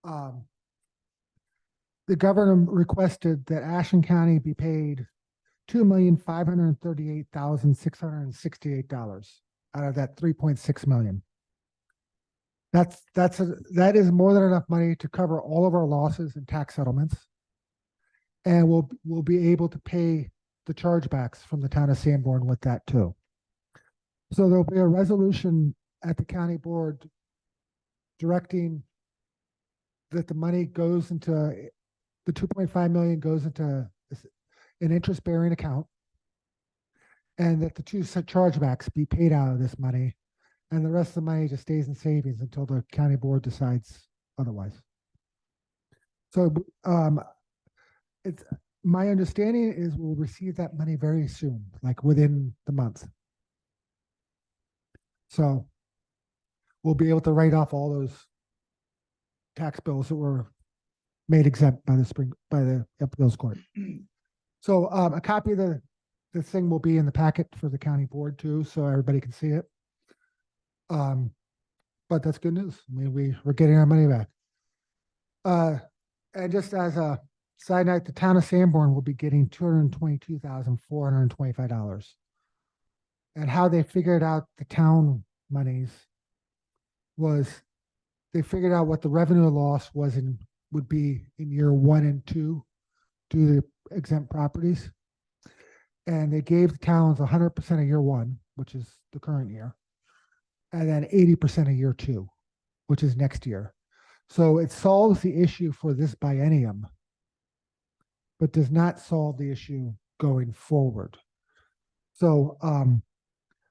the governor requested that Ashland County be paid $2,538,668 out of that 3.6 million. That is more than enough money to cover all of our losses and tax settlements, and we'll be able to pay the chargebacks from the town of Sanborn with that too. So there'll be a resolution at the county board directing that the money goes into, the 2.5 million goes into an interest-bearing account, and that the two chargebacks be paid out of this money, and the rest of the money just stays in savings until the county board decides otherwise. So it's my understanding is we'll receive that money very soon, like within the month. So we'll be able to write off all those tax bills that were made exempt by the appeals court. So a copy of the thing will be in the packet for the county board too, so everybody can see it. But that's good news. I mean, we're getting our money back. And just as a side note, the town of Sanborn will be getting $222,425. And how they figured out the town monies was they figured out what the revenue loss would be in year 1 and 2 due to exempt properties. And they gave the towns 100% of year 1, which is the current year, and then 80% of year 2, which is next year. So it solves the issue for this biennium, but does not solve the issue going forward. So,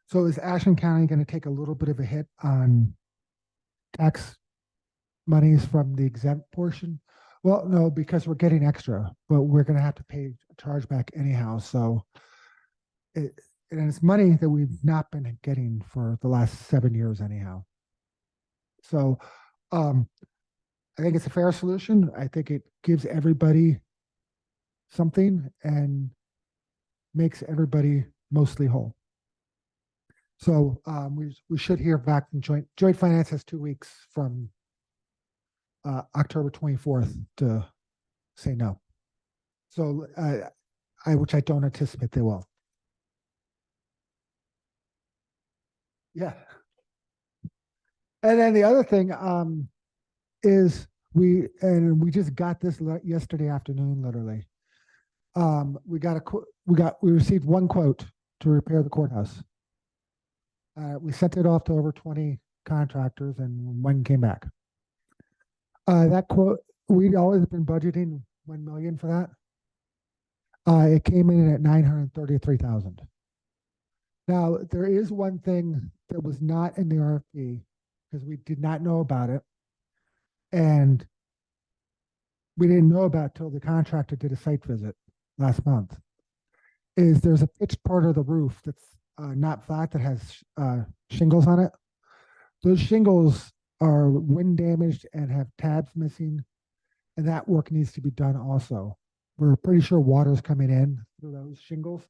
so is Ashland County going to take a little bit of a hit on tax monies from the exempt portion? Well, no, because we're getting extra, but we're going to have to pay a chargeback anyhow. So and it's money that we've not been getting for the last 7 years anyhow. So I think it's a fair solution. I think it gives everybody something and makes everybody mostly whole. So we should hear back from Joint Finance has 2 weeks from October 24th to say no. So which I don't anticipate they will. Yeah. And then the other thing is we just got this yesterday afternoon, literally. We received 1 quote to repair the courthouse. We sent it off to over 20 contractors and 1 came back. That quote, we'd always been budgeting 1 million for that. It came in at 933,000. Now, there is one thing that was not in the RFP, because we did not know about it. And we didn't know about till the contractor did a site visit last month. Is there's a pitched part of the roof that's not flat, that has shingles on it. Those shingles are wind damaged and have tabs missing, and that work needs to be done also. We're pretty sure water's coming in through those shingles.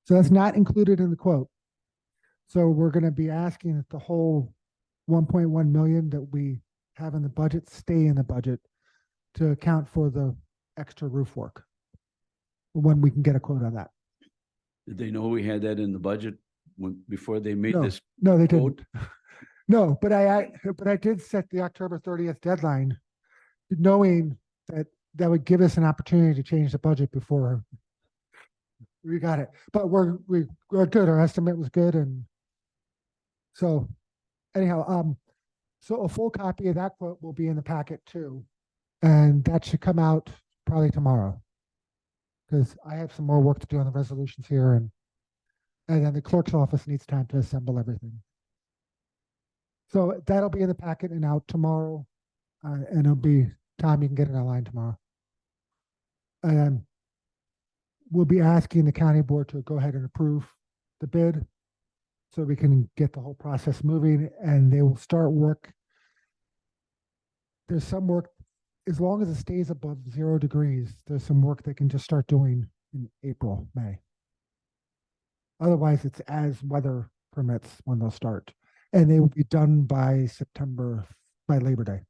So that's not included in the quote. So we're going to be asking that the whole 1.1 million that we have in the budget stay in the budget to account for the extra roof work, when we can get a quote on that. Did they know we had that in the budget before they made No, this? no, they quote? didn't. No, but I did set the October 30th deadline, knowing that that would give us an opportunity to change the budget before we got it. But we're good. Our estimate was good, and so anyhow, so a full copy of that quote will be in the packet too, and that should come out probably tomorrow, because I have some more work to do on the resolutions here, and then the clerk's office needs time to assemble everything. So that'll be in the packet and out tomorrow, and it'll be time you can get it online tomorrow. And we'll be asking the county board to go ahead and approve the bid, so we can get the whole process moving, and they will start work. There's some work, as long as it stays above 0 degrees, there's some work they can just start doing in April, May. Otherwise, it's as weather permits when they'll start. And they will be done by September, by Labor Day.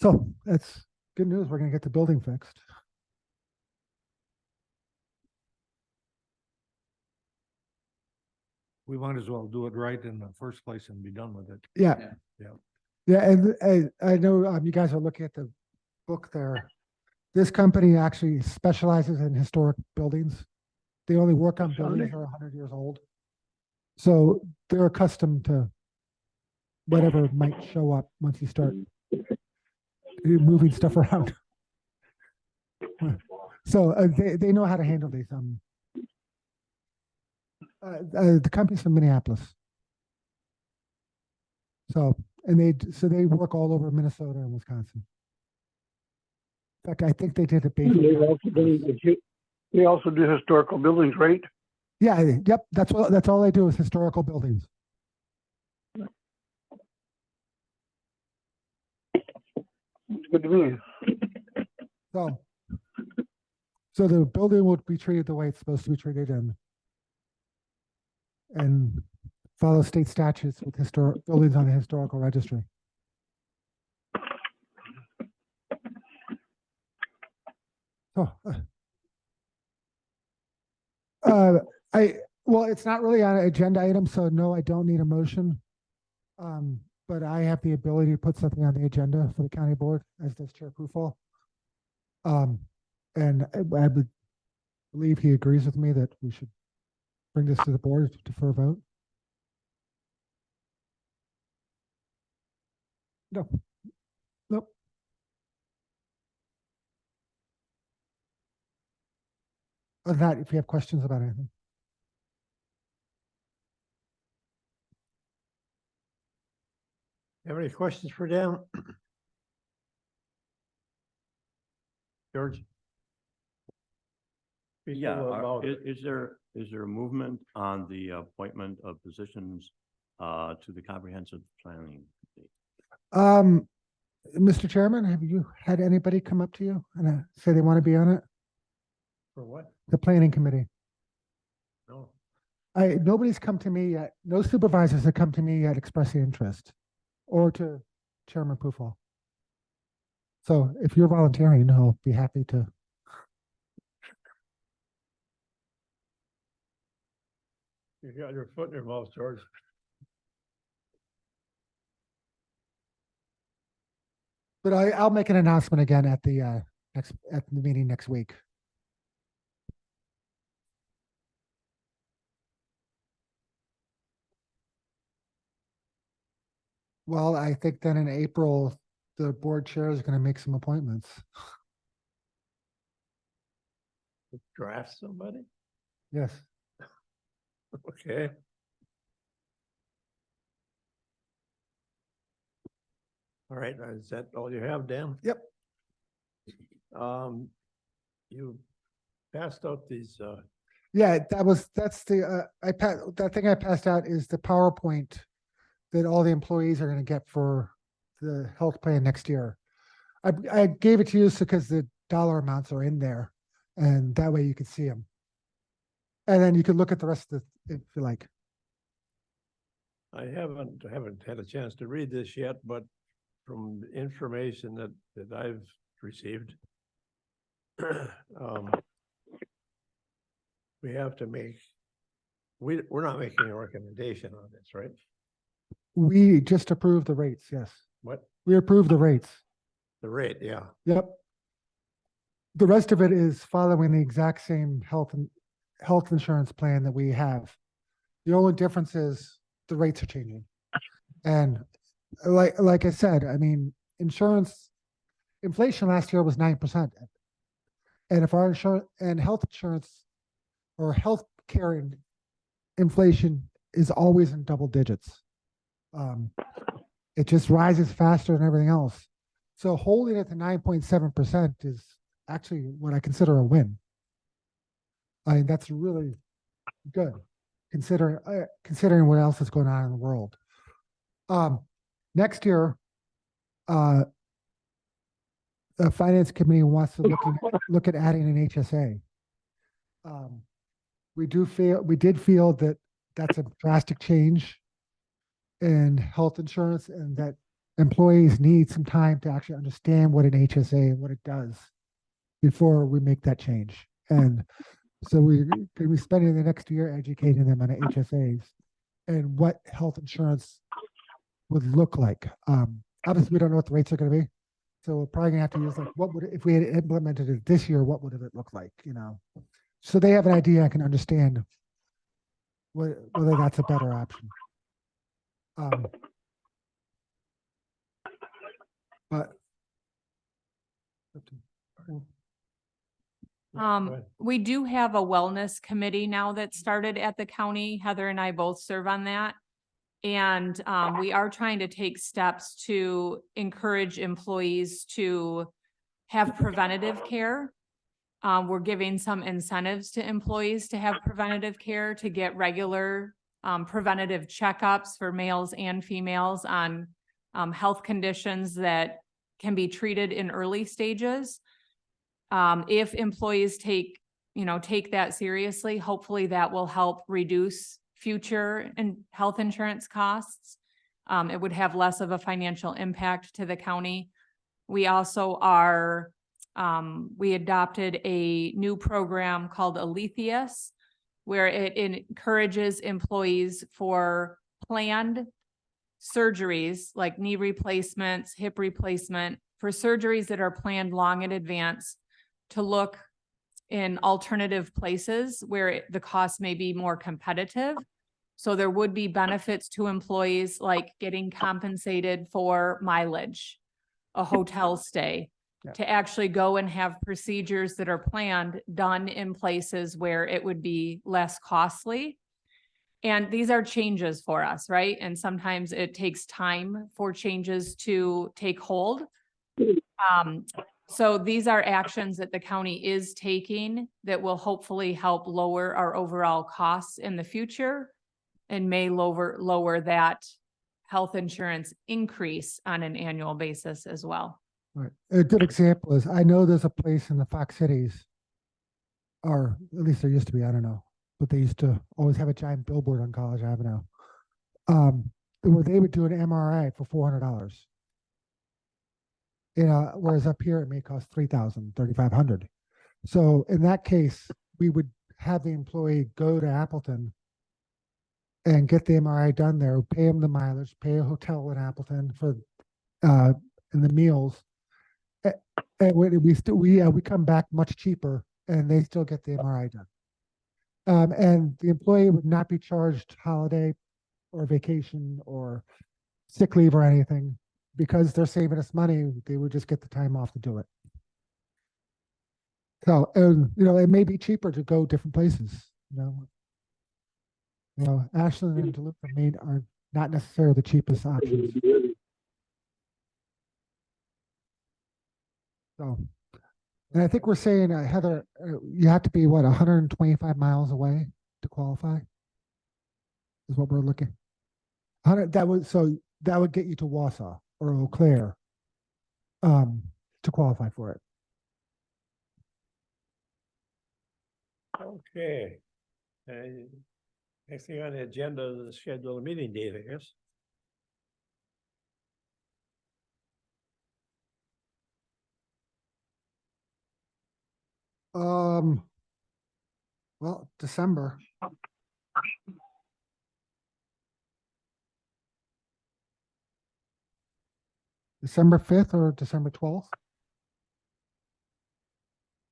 So that's good news. We're going to get the building fixed. We might as well do it right in the first place and be done with it. Yeah. Yeah. Yeah. Yeah, and I know you guys are looking at the book there. This company actually specializes in historic buildings. They only work on buildings that are 100 years old. So they're accustomed to whatever might show up once you start moving stuff around. So they know how to handle these. The company's from Minneapolis. So they work all over Minnesota and Wisconsin. In fact, I think they did a basic. They also do historical buildings, right? Yeah, yep. That's all they do is historical buildings. It's good to me. So the building would be treated the way it's supposed to be treated, and follow state statutes with historic buildings on the historical registry. Oh, well, it's not really on an agenda item, so no, I don't need a motion. But I have the ability to put something on the agenda for the county board, as does Chair Kufal. And I would believe he agrees with me that we should bring this to the board for a vote. No. Nope. Other than that, if you have questions about anything. Have any questions for Dan? George? Yeah, People about it. is there a movement on the appointment of positions to the comprehensive planning? Mr. Chairman, have you had anybody come up to you and say they want to be on it? For what? The planning committee. No. Nobody's come to me yet. No supervisors have come to me yet expressing interest, or to Chairman Pufal. So if you're volunteering, I'll be happy to. You got your foot in your mouth, George. But I'll make an announcement again at the meeting next week. Well, I think then in April, the board chair is going to make some appointments. Draft somebody? Yes. Okay. All right, is that all you have, Dan? Yep. You passed out these, Yeah, that's the, that thing I passed out is the PowerPoint that all the employees are gonna get for the health plan next year. I gave it to you because the dollar amounts are in there, and that way you can see them. And then you can look at the rest of the, if you like. I haven't had a chance to read this yet, but from the information that I've received, we have to make, we're not making a recommendation on this, right? We just approved the rates, yes. What? We approved the rates. The rate, yeah. Yep. The rest of it is following the exact same health insurance plan that we have. The only difference is the rates are changing. And like I said, I mean, inflation last year was 9%. And if our insurance and health insurance or health care inflation is always in double digits. It just rises faster than everything else. So holding it to 9.7% is actually what I consider a win. I mean, that's really good considering what else is going on in the world. Next year, the finance committee wants to look at adding an HSA. We did feel that that's a drastic change in health insurance, and that employees need some time to actually understand what an HSA and what it does before we make that change. And so we're going to be spending the next year educating them on HSAs and what health insurance would look like. Obviously, we don't know what the rates are going to be. So we're probably gonna have to use like, what would, if we had implemented it this year, what would have it looked like, you know? So they have an idea, I can understand whether that's a better option. But. We do have a wellness committee now that started at the county. Heather and I both serve on that. And we are trying to take steps to encourage employees to have preventative care. We're giving some incentives to employees to have preventative care, to get regular preventative checkups for males and females on health conditions that can be treated in early stages. If employees take that seriously, hopefully that will help reduce future and health insurance costs. It would have less of a financial impact to the county. We also we adopted a new program called Aletheus, where it encourages employees for planned surgeries like knee replacements, hip replacement, for surgeries that are planned long in advance, to look in alternative places where the cost may be more competitive. So there would be benefits to employees like getting compensated for mileage, a hotel stay, to actually go and have procedures that are planned done in places where it would be less costly. And these are changes for us, right? And sometimes it takes time for changes to take hold. So these are actions that the county is taking that will hopefully help lower our overall costs in the future and may lower that health insurance increase on an annual basis as well. Right. A good example is, I know there's a place in the Fox Cities, or at least there used to be, I don't know, but they used to always have a giant billboard on College Avenue, where they would do an MRI for $400. Whereas up here it may cost $3,000, $3,500. So in that case, we would have the employee go to Appleton and get the MRI done there, pay them the mileage, pay a hotel in Appleton for and the meals, and we come back much cheaper, and they still get the MRI done. And the employee would not be charged holiday or vacation or sick leave or anything. Because they're saving us money, they would just get the time off to do it. So, it may be cheaper to go different places. No. No, Ashland and Duluth and Maine are not necessarily the cheapest options. So, and I think we're saying, Heather, you have to be what, 125 miles away to qualify? Is what we're looking. 100, that would get you to Wausau or Eau Claire, to qualify for it. Okay. Next thing on the agenda is the schedule a meeting date, I guess. Well, December. December 5th or December 12th?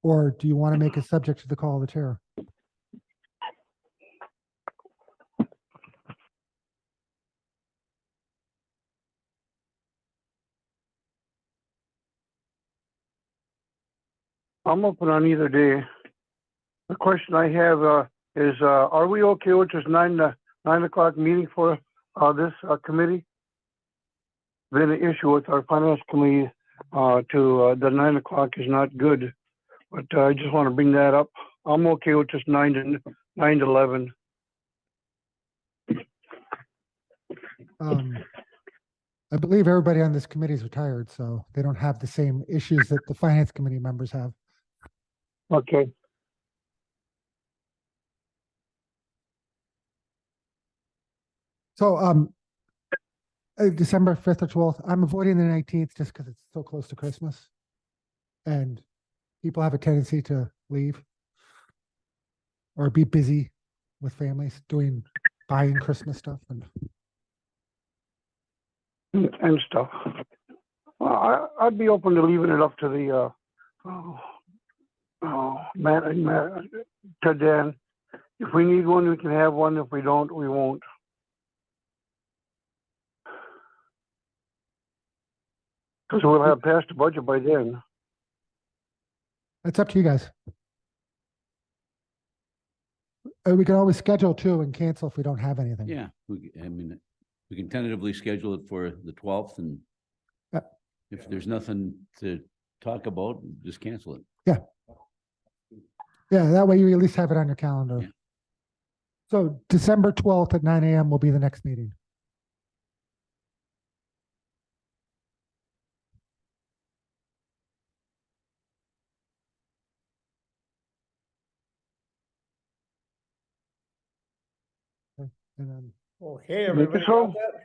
Or do you want to make it subject to the call of the chair? I'm open on either day. The question I have, is, are we okay with this 9 o'clock meeting for, this, committee? Been an issue with our finance committee, the 9 o'clock is not good, but I just want to bring that up. I'm okay with just 9 to 11. I believe everybody on this committee is retired, so they don't have the same issues that the finance committee members have. Okay. So, December 5th or 12th, I'm avoiding the 19th just because it's so close to Christmas. And people have a tendency to leave or be busy with families buying Christmas stuff And stuff. Well, I'd be open to leaving it up to the, Matt, to Dan. If we need one, we can have one. If we don't, we won't. Because we'll have passed the budget by then. It's up to you guys. We can always schedule too and cancel if we don't have anything. Yeah, I mean, we can tentatively schedule it for the 12th and Yep. if there's nothing to talk about, just cancel it. Yeah, that way you at least have it on your calendar. Yeah. So December 12th at 9 a.m. will be the next meeting. Okay, and then Okay, Make it everybody so. got that?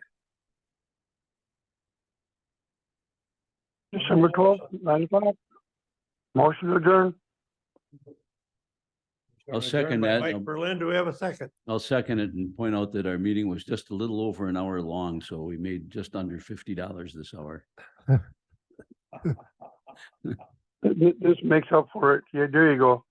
December 12th, 9 o'clock. Motion to adjourn. I'll Adjourned second by that. Mike Berlin, do we have a second? I'll second it and point out that our meeting was just a little over an hour long, so we made just under $50 this hour. This makes up for it. Yeah, there you go.